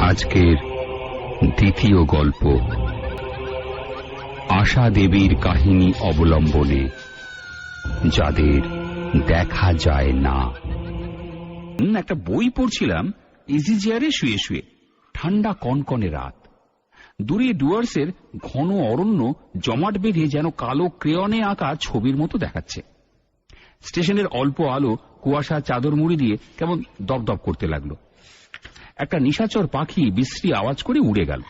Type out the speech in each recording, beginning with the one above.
আজকের দ্বিতীয় গল্প, আশা দেবীর কাহিনী অবলম্বনে যাদের দেখা যায় না। একটা বই পড়ছিলাম ইজি চেয়ারে শুয়ে শুয়ে। ঠান্ডা কনকনে রাত, দূরে ডুয়ার্সের ঘন অরণ্য জমাট বেঁধে যেন কালো ক্রেয়নে আঁকা ছবির মতো দেখাচ্ছে। স্টেশনের অল্প আলো কুয়াশা চাদর মুড়ি দিয়ে কেমন দপদপ করতে লাগলো। একটা নিশাচর পাখি বিশ্রী আওয়াজ করে উড়ে গেল।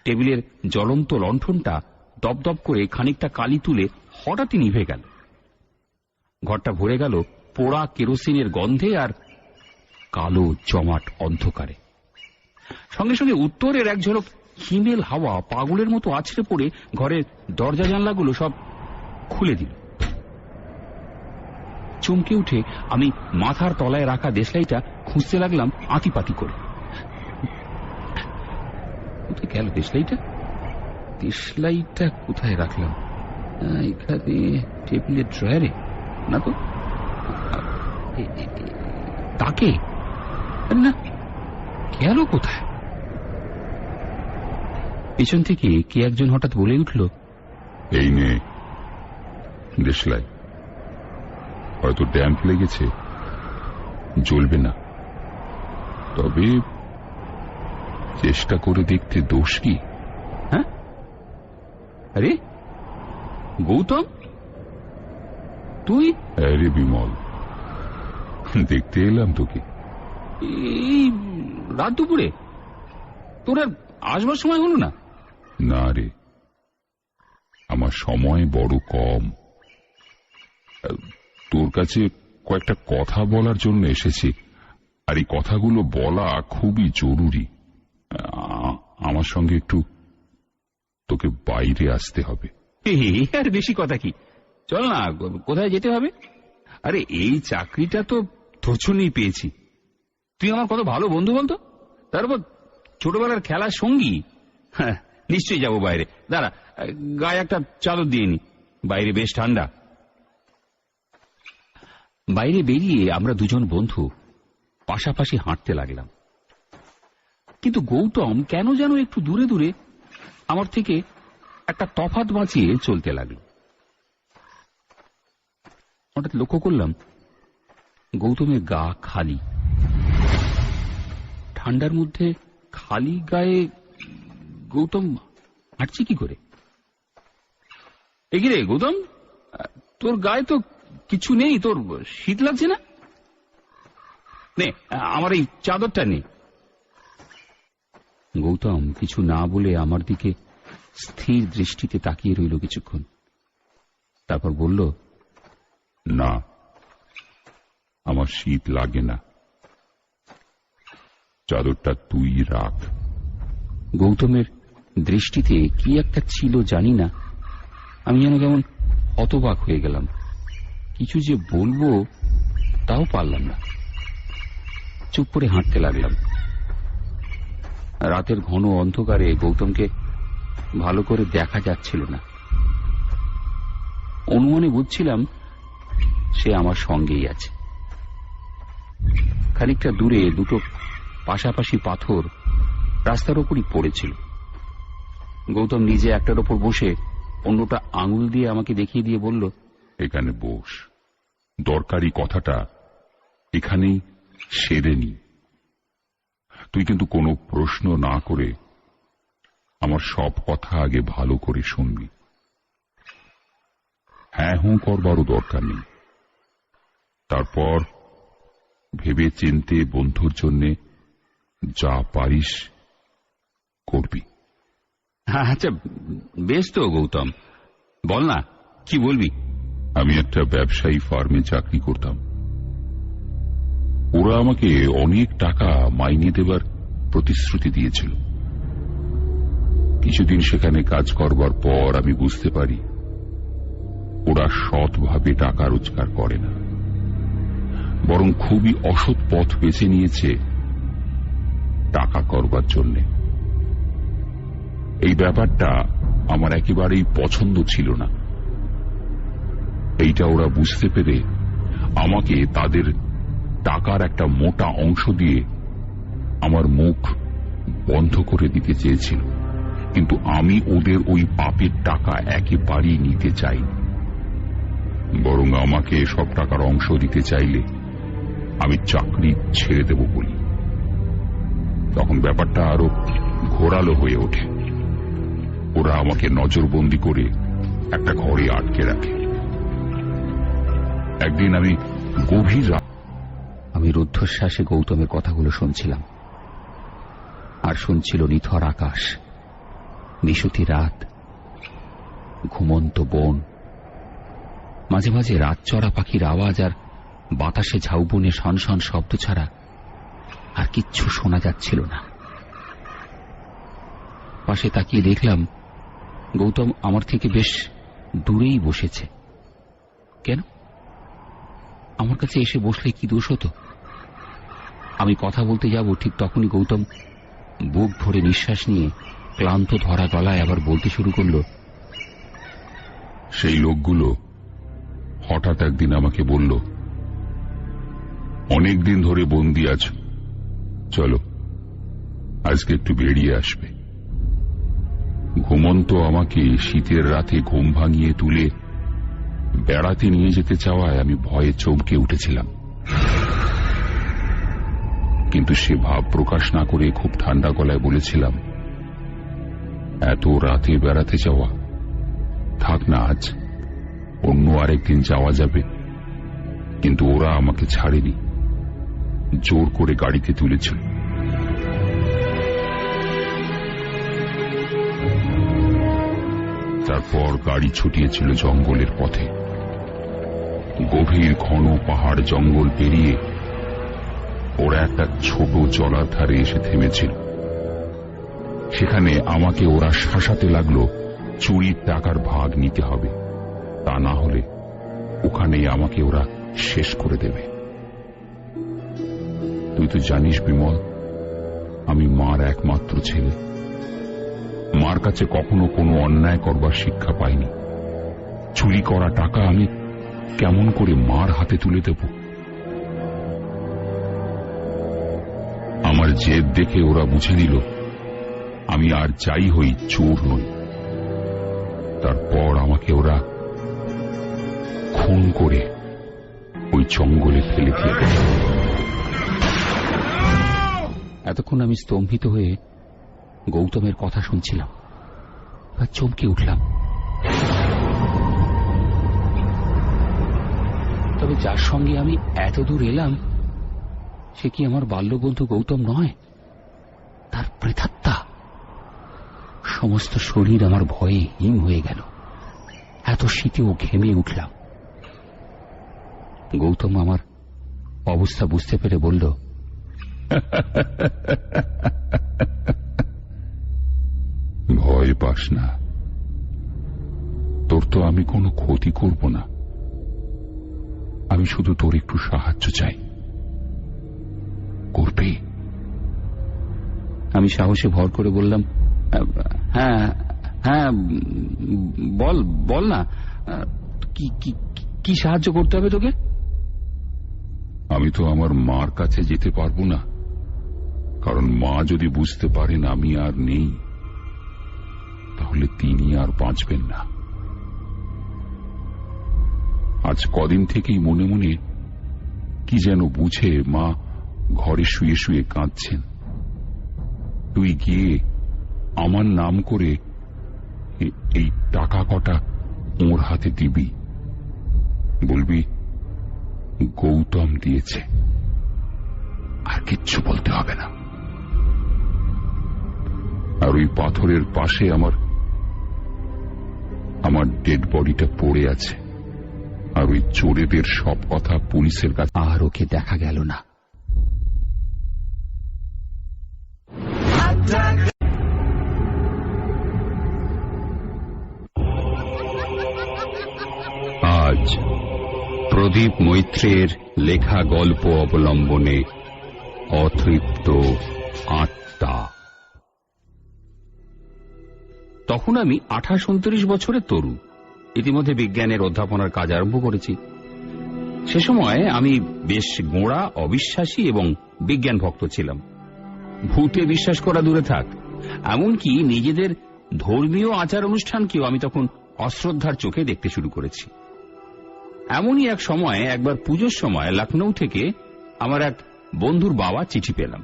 টেবিলের জ্বলন্ত লণ্ঠনটা দপদপ করে খানিকটা কালি তুলে হঠাৎই নিভে গেল। ঘরটা ভরে গেল পোড়া কেরোসিনের গন্ধে আর কালো জমাট অন্ধকারে। সঙ্গে সঙ্গে উত্তরের এক ঝলক হিমেল হাওয়া পাগলের মতো আছড়ে পড়ে ঘরের দরজা জানলাগুলো সব খুলে দিল। চমকে উঠে আমি মাথার তলায় রাখা দেশলাইটা খুঁজতে লাগলাম আতিপাতি করে। কোথায় গেল দেশলাইটা? দেশলাইটা কোথায় রাখলাম? এখানে টেবিলের ড্রয়ারে না তো। তাকে না, গেল কোথায়? পেছন থেকে কে একজন হঠাৎ বলে উঠল, এই নে দেশলাই, হয়তো ড্যাম্প লেগেছে, জ্বলবে না, তবে চেষ্টা করে দেখতে দোষ কি? হ্যাঁ, আরে গৌতম, তুই? আরে বিমল, দেখতে এলাম তোকে। এই রাত দুপুরে? তোর আর আসবার সময় হলো না? না রে, আমার সময় বড় কম। তোর কাছে কয়েকটা কথা বলার জন্য এসেছি, আর এই কথাগুলো বলা খুবই জরুরি। আমার সঙ্গে একটু তোকে বাইরে আসতে হবে। আর বেশি কথা কি, চল না। কোথায় যেতে হবে? আরে এই চাকরিটা তো তোর জন্যই পেয়েছি। তুই আমার কত ভালো বন্ধু বলতো, তারপর ছোটবেলার খেলার সঙ্গী। হ্যাঁ, নিশ্চয়ই যাবো বাইরে। দাঁড়া, গায়ে একটা চাদর দিয়ে নি, বাইরে বেশ ঠান্ডা। বাইরে বেরিয়ে আমরা দুজন বন্ধু পাশাপাশি হাঁটতে লাগলাম। কিন্তু গৌতম কেন যেন একটু দূরে দূরে আমার থেকে একটা তফাৎ বাঁচিয়ে চলতে লাগলো। হঠাৎ লক্ষ্য করলাম গৌতমের গা খালি। ঠান্ডার মধ্যে খালি গায়ে গৌতম হাঁটছে কি করে? এগিয়ে গৌতম, তোর গায়ে তো কিছু নেই, তোর শীত লাগছে না? নে, আমার এই চাদরটা নে। গৌতম কিছু না বলে আমার দিকে স্থির দৃষ্টিতে তাকিয়ে রইল কিছুক্ষণ, তারপর বলল, না, আমার শীত লাগে না, চাদরটা তুই রাখ। গৌতমের দৃষ্টিতে কি একটা ছিল জানি না, আমি যেন কেমন হতবাক হয়ে গেলাম। কিছু যে বলবো তাও পারলাম না। চুপ করে হাঁটতে লাগলাম। রাতের ঘন অন্ধকারে গৌতমকে ভালো করে দেখা যাচ্ছিল না। অনুমানে বুঝছিলাম সে আমার সঙ্গেই আছে। খানিকটা দূরে দুটো পাশাপাশি পাথর রাস্তার ওপরই পড়েছিল। গৌতম নিজে একটার ওপর বসে অন্যটা আঙুল দিয়ে আমাকে দেখিয়ে দিয়ে বলল, এখানে বস, দরকারি কথাটা এখানেই সেরে নি। তুই কিন্তু কোনো প্রশ্ন না করে আমার সব কথা আগে ভালো করে শুনবি। হ্যাঁ হুঁ করবারও দরকার নেই। তারপর ভেবে চিনতে বন্ধুর জন্য যা পারিস করবি। আচ্ছা বেশ তো গৌতম, বল না কি বলবি। আমি একটা ব্যবসায়ী ফার্মে চাকরি করতাম। ওরা আমাকে অনেক টাকা মাইনে দেবার প্রতিশ্রুতি দিয়েছিল। কিছুদিন সেখানে কাজ করবার পর আমি বুঝতে পারি ওরা সৎভাবে টাকা রোজগার করে না, বরং খুবই অসৎ পথ বেছে নিয়েছে টাকা করবার জন্য। এই ব্যাপারটা আমার একেবারেই পছন্দ ছিল না। এইটা ওরা বুঝতে পেরে আমাকে তাদের টাকার একটা মোটা অংশ দিয়ে আমার মুখ বন্ধ করে দিতে চেয়েছিল, কিন্তু আমি ওদের ওই পাপের টাকা একেবারেই নিতে চাই, বরং আমাকে সব টাকার অংশ দিতে চাইলে আমি চাকরি ছেড়ে দেব বলি। তখন ব্যাপারটা আরো ঘোরালো হয়ে ওঠে। ওরা আমাকে নজরবন্দি করে একটা ঘরে আটকে রাখে। একদিন আমি গভীর আমি রুদ্ধশ্বাসে গৌতমের কথাগুলো শুনছিলাম, আর শুনছিল নিথর আকাশ, নিশুতি রাত, ঘুমন্ত বন, মাঝে মাঝে রাত চড়া পাখির আওয়াজ আর বাতাসে ঝাউবনে শনশন শব্দ ছাড়া আর কিচ্ছু শোনা যাচ্ছিল না। পাশে তাকিয়ে দেখলাম গৌতম আমার থেকে বেশ দূরেই বসেছে। কেন? আমার কাছে এসে বসলে কি দোষ হতো? আমি কথা বলতে যাব, ঠিক তখনই গৌতম বুক ভরে নিঃশ্বাস নিয়ে ক্লান্ত ধরা গলায় আবার বলতে শুরু করল, সেই লোকগুলো হঠাৎ একদিন আমাকে বলল, অনেকদিন ধরে বন্দি আছো, চলো আজকে একটু বেরিয়ে আসবে। ঘুমন্ত আমাকে শীতের রাতে ঘুম ভাঙিয়ে তুলে বেড়াতে নিয়ে যেতে চাওয়ায় আমি ভয়ে চমকে উঠেছিলাম, কিন্তু সে ভাব প্রকাশ না করে খুব ঠান্ডা গলায় বলেছিলাম, এত রাতে বেড়াতে যাওয়া থাক না, আজ অন্য আরেকদিন যাওয়া যাবে। কিন্তু ওরা আমাকে ছাড়েনি, জোর করে গাড়িতে তুলেছিল। তারপর গাড়ি ছুটিয়েছিল জঙ্গলের পথে। গভীর ঘন পাহাড় জঙ্গল পেরিয়ে ওরা একটা ছোট জলার ধারে এসে থেমেছিল। সেখানে আমাকে ওরা শাসাতে লাগলো চুরির টাকার ভাগ নিতে হবে, তা না হলে ওখানেই আমাকে ওরা শেষ করে দেবে। তুই তো জানিস বিমল, আমি মার একমাত্র ছেলে। মার কাছে কখনো কোনো অন্যায় করবার শিক্ষা পাইনি। চুরি করা টাকা আমি কেমন করে মার হাতে তুলে দেব? আমার জেদ দেখে ওরা বুঝে নিল আমি আর যাই হই চোর নই। তারপর আমাকে ওরা খুন করে ওই জঙ্গলে ফেলে দিয়ে গেল। এতক্ষণ আমি স্তম্ভিত হয়ে গৌতমের কথা শুনছিলাম, আর চমকে উঠলাম। তবে যার সঙ্গে আমি এত দূর এলাম সে কি আমার বাল্যবন্ধু গৌতম নয়? তার প্রেতাত্মা। সমস্ত শরীর আমার ভয়ে হিম হয়ে গেল। এত শীতেও ঘেমে উঠলাম। গৌতম আমার অবস্থা বুঝতে পেরে বলল, ভয় পাস না, তোর তো আমি কোনো ক্ষতি করব না। আমি শুধু তোর একটু সাহায্য চাই, করবে? আমি সাহসে ভর করে বললাম, হ্যাঁ হ্যাঁ, বল বল না, কি সাহায্য করতে হবে তোকে? আমি তো আমার মার কাছে যেতে পারবো না, কারণ মা যদি বুঝতে পারেন আমি আর নেই, তাহলে তিনি আর বাঁচবেন না। আজ কদিন থেকেই মনে মনে কি যেন বুঝে মা ঘরে শুয়ে শুয়ে কাঁদছেন। তুই গিয়ে আমার নাম করে এই টাকা কটা ওর হাতে দিবি, বলবি গৌতম দিয়েছে, আর কিচ্ছু বলতে হবে না। আর ওই পাথরের পাশে আমার ডেড বডিটা পড়ে আছে, আর ওই চোরেদের সব কথা পুলিশের কাছে। আর ওকে দেখা গেল না। আজ প্রদীপ মৈত্রের লেখা গল্প অবলম্বনে অতৃপ্ত আত্মা। তখন আমি 28-29 বছরের তরুণ। ইতিমধ্যে বিজ্ঞানের অধ্যাপনার কাজ আরম্ভ করেছি। সে সময় আমি বেশ গোঁড়া, অবিশ্বাসী এবং বিজ্ঞান ভক্ত ছিলাম। ভূতে বিশ্বাস করা দূরে থাক, এমনকি নিজেদের ধর্মীয় আচার অনুষ্ঠানকেও আমি তখন অশ্রদ্ধার চোখে দেখতে শুরু করেছি। এমনই এক সময়, একবার পুজোর সময় লখনৌ থেকে আমার এক বন্ধুর বাবা চিঠি পেলাম।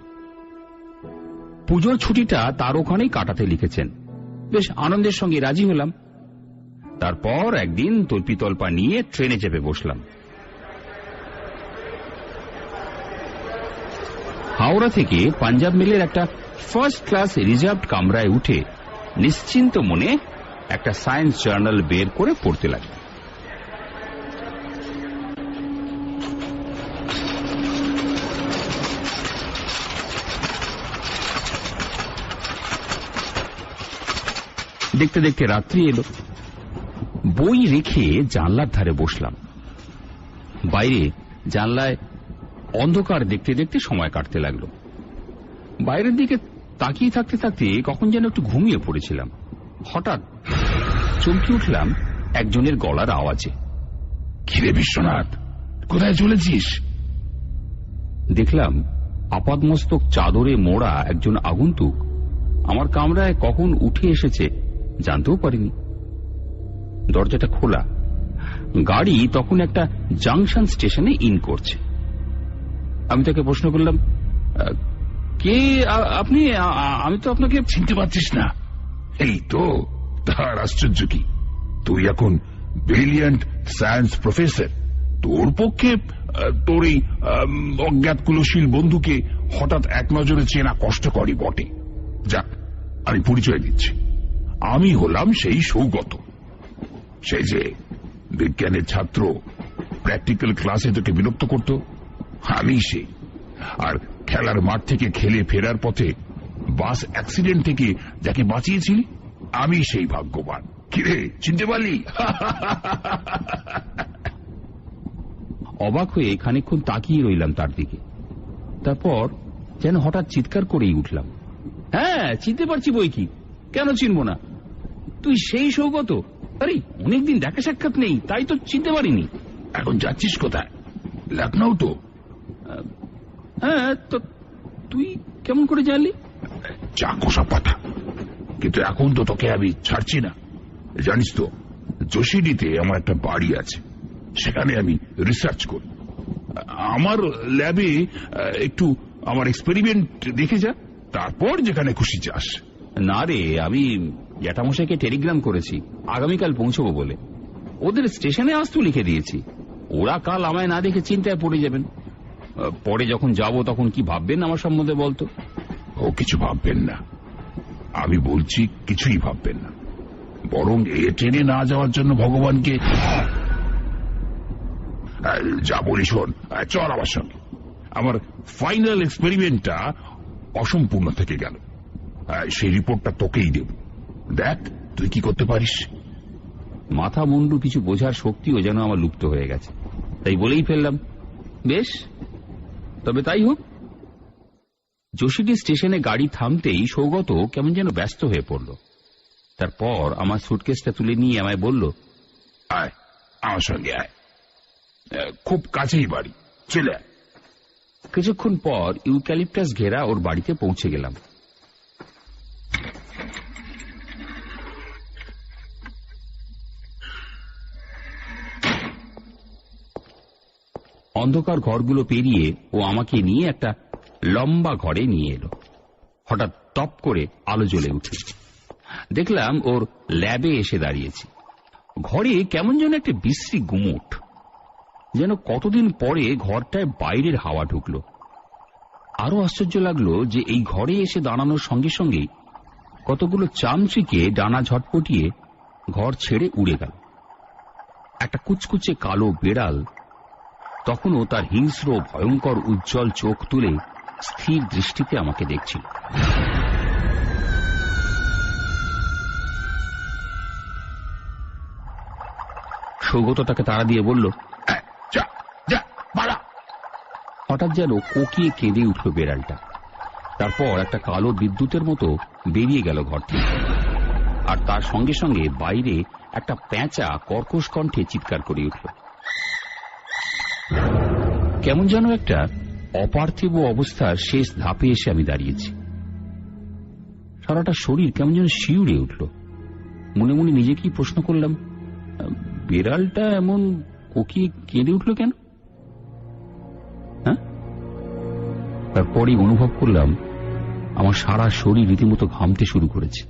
পুজোর ছুটিটা তার ওখানেই কাটাতে লিখেছেন। বেশ আনন্দের সঙ্গে রাজি হলাম। তারপর একদিন তল্পিতল্পা নিয়ে ট্রেনে চেপে বসলাম। হাওড়া থেকে পাঞ্জাব মেলের একটা ফার্স্ট ক্লাস রিজার্ভড কামরায় উঠে নিশ্চিন্ত মনে একটা সায়েন্স জার্নাল বের করে পড়তে লাগলাম। দেখতে দেখতে রাত্রি এলো। বই রেখে জানলার ধারে বসলাম। বাইরে জানলায় অন্ধকার দেখতে দেখতে সময় কাটতে লাগলো। বাইরের দিকে তাকিয়ে থাকতে থাকতে কখন যেন একটু ঘুমিয়ে পড়েছিলাম। হঠাৎ চমকে উঠলাম একজনের গলার আওয়াজে। কিরে বিশ্বনাথ, কোথায় চলেছিস? দেখলাম আপাদমস্তক চাদরে মোড়া একজন আগন্তুক আমার কামরায় কখন উঠে এসেছে জানতেও পারিনি। দরজাটা খোলা। গাড়ি তখন একটা জাংশন স্টেশনে ইন করছে। আমি তাকে প্রশ্ন করলাম, কে আপনি? আমি তো আপনাকে চিনতে পারছিস না? এই তো, তার আশ্চর্য কি, তুই এখন ব্রিলিয়ান্ট সায়েন্স প্রফেসর। তোর পক্ষে তোর এই অজ্ঞাত কুলশীল বন্ধুকে হঠাৎ এক নজরে চেনা কষ্টকরই বটে। যাক, আমি পরিচয় দিচ্ছি। আমি হলাম সেই সৌগত, সেই যে বিজ্ঞানের ছাত্র প্র্যাকটিক্যাল ক্লাসে তোকে বিরক্ত করত। আমি সেই। আর খেলার মাঠ থেকে খেলে ফেরার পথে বাস অ্যাক্সিডেন্ট থেকে যাকে বাঁচিয়েছিলি, আমি সেই ভাগ্যবান। কিরে, চিনতে পারলি? অবাক হয়ে খানিকক্ষণ তাকিয়ে রইলাম তার দিকে। তারপর যেন হঠাৎ চিৎকার করেই উঠলাম, হ্যাঁ, চিনতে পারছি বই কি, কেন চিনব না? তুই সেই সৌগত? আরে, অনেকদিন দেখা সাক্ষাৎ নেই, তাই তো চিনতে পারিনি। এখন যাচ্ছিস কোথায়? লখনৌ তো? হ্যাঁ, তো তুই কেমন করে জানলি? যা কোষা পাতা, কিন্তু এখন তো তোকে আমি ছাড়ছি না। জানিস তো, যোশীডিতে আমার একটা বাড়ি আছে, সেখানে আমি রিসার্চ করি। আমার ল্যাবে একটু আমার এক্সপেরিমেন্ট দেখে যা, তারপর যেখানে খুশি যাস। না রে, আমি জ্যাঠামশাইকে টেলিগ্রাম করেছি আগামীকাল পৌঁছবো বলে। ওদের স্টেশনে আসতে লিখে দিয়েছি। ওরা কাল আমায় না দেখে চিন্তায় পড়ে যাবেন। পরে যখন যাব তখন কি ভাববেন আমার সম্বন্ধে বলতো? ও কিছু ভাববেন না, আমি বলছি, কিছুই ভাববেন না। বরং এ ট্রেনে না যাওয়ার জন্য ভগবানকে যা বলি শোন, চল আমার সঙ্গে। আমার ফাইনাল এক্সপেরিমেন্টটা অসম্পূর্ণ থেকে গেল, সেই রিপোর্টটা তোকেই দেব। দেখ তুই কি করতে পারিস। মাথা মুন্ডু কিছু বোঝার শক্তিও যেন আমার লুপ্ত হয়ে গেছে। তাই বলেই ফেললাম, বেশ, তবে তাই হোক। যোশীডি স্টেশনে গাড়ি থামতেই সৌগত কেমন যেন ব্যস্ত হয়ে পড়ল। তারপর আমার সুটকেসটা তুলে নিয়ে আমায় বলল, আয় আমার সঙ্গে আয়, খুব কাছেই বাড়ি, চলে আয়। কিছুক্ষণ পর ইউক্যালিপটাস ঘেরা ওর বাড়িতে পৌঁছে গেলাম। অন্ধকার ঘরগুলো পেরিয়ে ও আমাকে নিয়ে একটা লম্বা ঘরে নিয়ে এলো। হঠাৎ টপ করে আলো জ্বলে উঠে দেখলাম ওর ল্যাবে এসে দাঁড়িয়েছি। ঘরে কেমন যেন একটা বিশ্রী গুমোট, যেন কতদিন পরে ঘরটায় বাইরের হাওয়া ঢুকলো। আরো আশ্চর্য লাগলো যে এই ঘরে এসে দাঁড়ানোর সঙ্গে সঙ্গেই কতগুলো চামচিকে ডানা ঝটপটিয়ে ঘর ছেড়ে উড়ে গেল। একটা কুচকুচে কালো বেড়াল তখনও তার হিংস্র ভয়ঙ্কর উজ্জ্বল চোখ তুলে স্থির দৃষ্টিতে আমাকে দেখছিল। সৌগত তাকে তাড়া দিয়ে বলল, হঠাৎ যেন কোকিয়ে কেঁদে উঠল বেড়ালটা। তারপর একটা কালো বিদ্যুতের মতো বেরিয়ে গেল ঘর থেকে, আর তার সঙ্গে সঙ্গে বাইরে একটা প্যাঁচা কর্কশ কণ্ঠে চিৎকার করে উঠল। কেমন যেন একটা অপার্থিব অবস্থার শেষ ধাপে এসে আমি দাঁড়িয়েছি। সারাটা শরীর কেমন যেন শিউরে উঠল। মনে মনে নিজেকেই প্রশ্ন করলাম, বিড়ালটা এমন কোকিয়ে কেঁদে উঠল কেন? হ্যাঁ, তারপরেই অনুভব করলাম আমার সারা শরীর রীতিমতো ঘামতে শুরু করেছে।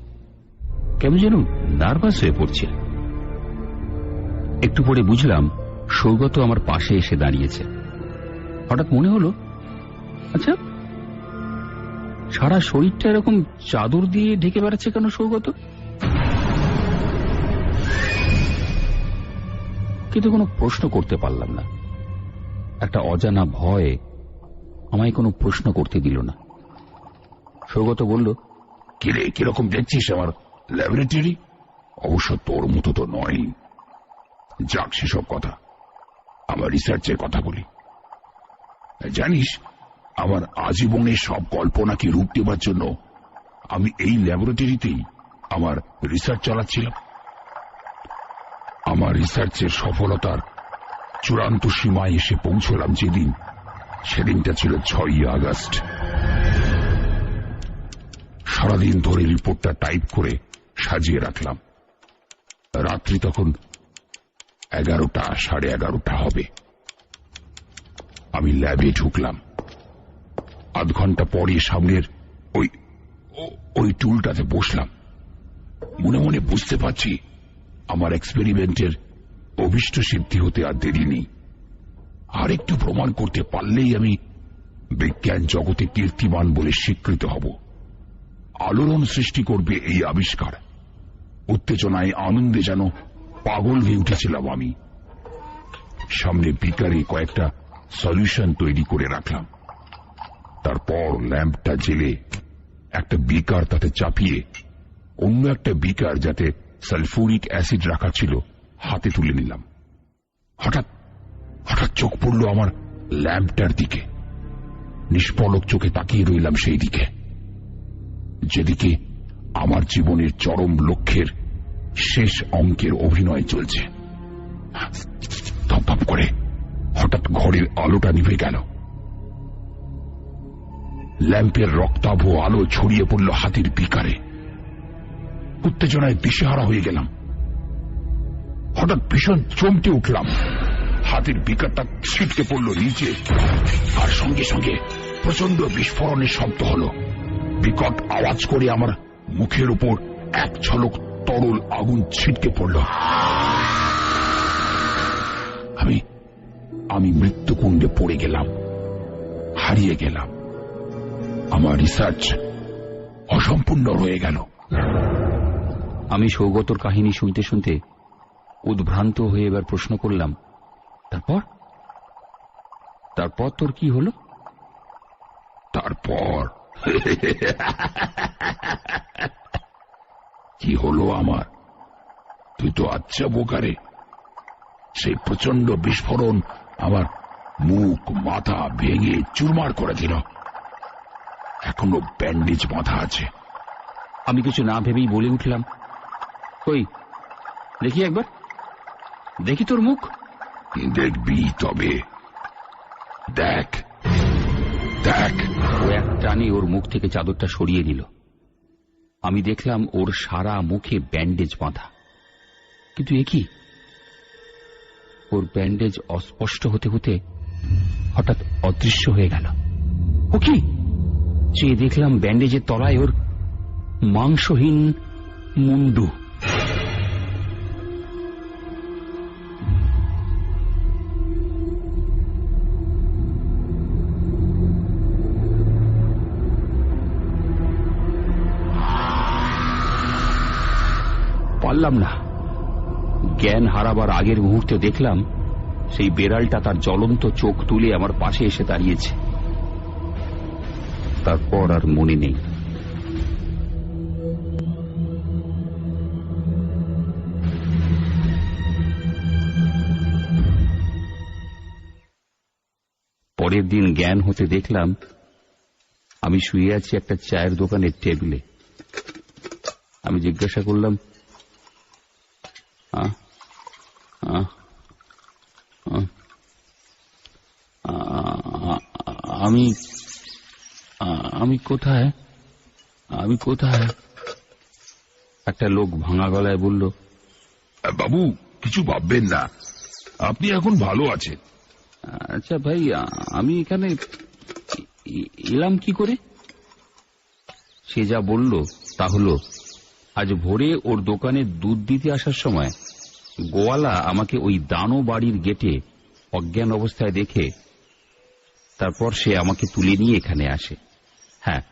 কেমন যেন নার্ভাস হয়ে পড়ছিল। একটু পরে বুঝলাম সৌগত আমার পাশে এসে দাঁড়িয়েছে। হঠাৎ মনে হলো, আচ্ছা, সারা শরীরটা এরকম চাদর দিয়ে ঢেকে বেড়াচ্ছে কেন সৌগত? কিন্তু কোনো প্রশ্ন করতে পারলাম না। একটা অজানা ভয় আমায় কোনো প্রশ্ন করতে দিল না। সৌগত বলল, কিরে, কিরকম দেখছিস আমার ল্যাবরেটরি? অবশ্য তোর মতো তো নয়। যাক, সেসব কথা, আমার রিসার্চের কথা বলি। জানিস, আমার আজীবনের সব কল্পনাকে রূপ দেবার জন্য আমি এই ল্যাবরেটরিতেই আমার রিসার্চ চালাচ্ছিলাম। আমার রিসার্চের সফলতার চূড়ান্ত সীমায় এসে পৌঁছলাম যেদিন, সেদিনটা ছিল 6ই আগস্ট। সারাদিন ধরে রিপোর্টটা টাইপ করে সাজিয়ে রাখলাম। রাত্রি তখন 11টা, 11:30 হবে। আমি ল্যাবে ঢুকলাম। আধ ঘন্টা পরে সামনের ওই টুলটাতে বসলাম। মনে মনে বুঝতে পারছি আমার এক্সপেরিমেন্টের অভিষ্ট সিদ্ধি হতে আর দেরি নেই। আর একটু প্রমাণ করতে পারলেই আমি বিজ্ঞান জগতে কীর্তিমান বলে স্বীকৃত হব। আলোড়ন সৃষ্টি করবে এই আবিষ্কার। উত্তেজনায়, আনন্দে যেন পাগল হয়ে উঠেছিলাম আমি। সামনে বিকারে কয়েকটা সলিউশন তৈরি করে রাখলাম। তারপর ল্যাম্পটা জেলে একটা বিকার তাতে চাপিয়ে অন্য একটা বিকার যাতে সালফুরিক অ্যাসিড রাখা ছিল হাতে তুলে নিলাম। হঠাৎ হঠাৎ চোখ পড়ল আমার ল্যাম্পটার দিকে। নিষ্পলক চোখে তাকিয়ে রইলাম সেই দিকে, যেদিকে আমার জীবনের চরম লক্ষ্যের শেষ অঙ্কের অভিনয় চলছে। ধপধপ করে হঠাৎ ঘরের আলোটা নিভে গেল। ল্যাম্পের রক্তাভ আলো ছড়িয়ে পড়ল হাতির বিকারে। উত্তেজনায় দিশেহারা হয়ে গেলাম। হঠাৎ ভীষণ চমকে উঠলাম। হাতির বিকারটা ছিটকে পড়ল নিচে, আর সঙ্গে সঙ্গে প্রচন্ড বিস্ফোরণের শব্দ হল। বিকট আওয়াজ করে আমার মুখের উপর এক ঝলক তরল আগুন ছিটকে পড়ল। আমি মৃত্যুকুণ্ডে পড়ে গেলাম, হারিয়ে গেলাম। আমার রিসার্চ অসম্পূর্ণ রয়ে গেল। আমি সৌগতর কাহিনী শুনতে শুনতে উদ্ভ্রান্ত হয়ে এবার প্রশ্ন করলাম, তারপর তোর কি হলো? তারপর কি হলো আমার? তুই তো আচ্ছা বোকারে। সেই প্রচন্ড বিস্ফোরণ আমার মুখ, মাথা ভেঙে চুরমার করে দিল। এখনো ব্যান্ডেজ বাঁধা আছে। আমি কিছু না ভেবেই বলে উঠলাম, কই দেখি একবার, দেখি তোর মুখ। দেখবি তবে, দেখ দেখ। ও এক টানে ওর মুখ থেকে চাদরটা সরিয়ে নিল। আমি দেখলাম ওর সারা মুখে ব্যান্ডেজ বাঁধা। কিন্তু এ কি? ওর ব্যান্ডেজ অস্পষ্ট হতে হতে হঠাৎ অদৃশ্য হয়ে গেল। ও কি? চেয়ে দেখলাম ব্যান্ডেজের তলায় ওর মাংসহীন মুন্ডু। পারলাম না। জ্ঞান হারাবার আগের মুহূর্তে দেখলাম সেই বেড়ালটা তার জ্বলন্ত চোখ তুলে আমার পাশে এসে দাঁড়িয়েছে। তারপর আর মনে নেই। পরের দিন জ্ঞান হতে দেখলাম আমি শুয়ে আছি একটা চায়ের দোকানের টেবিলে। আমি জিজ্ঞাসা করলাম, আমি আমি কোথায় আমি কোথায়? একটা লোক ভাঙা গলায় বলল, বাবু, কিছু ভাববেন না, আপনি এখন ভালো আছেন। আচ্ছা ভাই, আমি এখানে এলাম কি করে? সে যা বলল তা হলো, আজ ভোরে ওর দোকানে দুধ দিতে আসার সময় গোয়ালা আমাকে ওই দানো বাড়ির গেটে অজ্ঞান অবস্থায় দেখে তারপর সে আমাকে তুলে নিয়ে এখানে আসে। হ্যাঁ,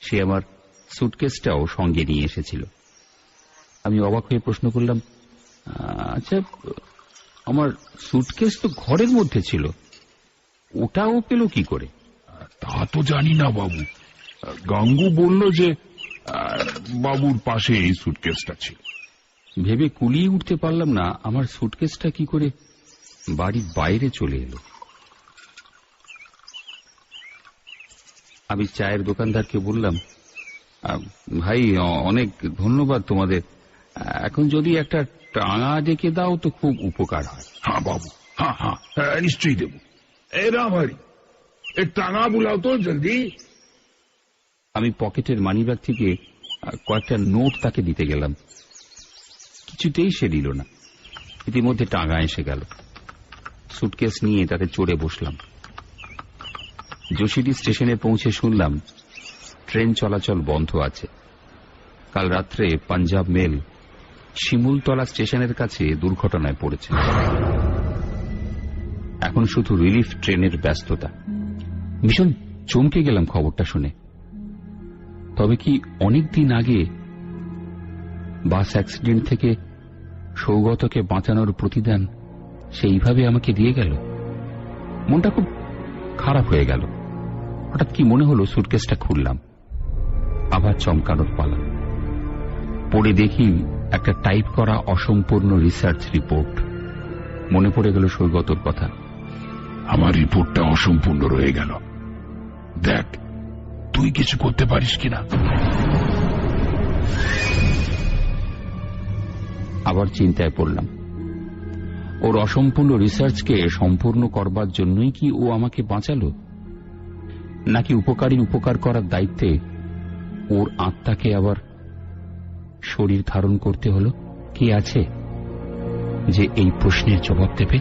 সে আমার সুটকেসটাও সঙ্গে নিয়ে এসেছিল। আমি অবাক হয়ে প্রশ্ন করলাম, আচ্ছা, আমার সুটকেস তো ঘরের মধ্যে ছিল, ওটাও পেল কি করে? তা তো জানি না বাবু, গাঙ্গু বলল যে বাবুর পাশে এই সুটকেসটা ছিল। ভেবে কুলিয়ে উঠতে পারলাম না আমার সুটকেসটা কি করে বাড়ির বাইরে চলে এলো। আমি চায়ের দোকানদারকে বললাম, ভাই, অনেক ধন্যবাদ তোমাদের, এখন যদি একটা টাঙা ডেকে দাও তো খুব উপকার হয়। হ্যাঁ বাবু, হ্যাঁ হ্যাঁ, নিশ্চয়ই দেব। এই রামহারি, এক টাঙা বুলাও তো জলদি। আমি পকেটের মানিব্যাগ থেকে কয়েকটা নোট তাকে দিতে গেলাম, কিছুতেই সে দিল না। ইতিমধ্যে টাঙা এসে গেল। সুটকেস নিয়ে তাতে চড়ে বসলাম। যোশীডি স্টেশনে পৌঁছে শুনলাম ট্রেন চলাচল বন্ধ আছে। কাল রাত্রে পাঞ্জাব মেল শিমুলতলা স্টেশনের কাছে দুর্ঘটনায় পড়েছে। এখন শুধু রিলিফ ট্রেনের ব্যস্ততা। ভীষণ চমকে গেলাম খবরটা শুনে। তবে কি অনেকদিন আগে বাস অ্যাক্সিডেন্ট থেকে সৌগতকে বাঁচানোর প্রতিদান সেইভাবে আমাকে দিয়ে গেল? মনটা খুব খারাপ হয়ে গেল। হঠাৎ কি মনে হলো, সুটকেসটা খুললাম। আবার চমকানোর পালা। পড়ে দেখি একটা টাইপ করা অসম্পূর্ণ রিসার্চ রিপোর্ট। মনে পড়ে গেল সৌগতর কথা। আমার রিপোর্টটা অসম্পূর্ণ রয়ে গেল, দেখ তুই কিছু করতে পারিস কিনা। আবার চিন্তায় পড়লাম, ওর অসম্পূর্ণ রিসার্চকে সম্পূর্ণ করবার জন্যই কি ও আমাকে বাঁচালো, নাকি উপকারী উপকার করার দায়িত্বে ওর আত্মাকে আবার শরীর ধারণ করতে হলো? কে আছে যে এই প্রশ্নের জবাব দেবে?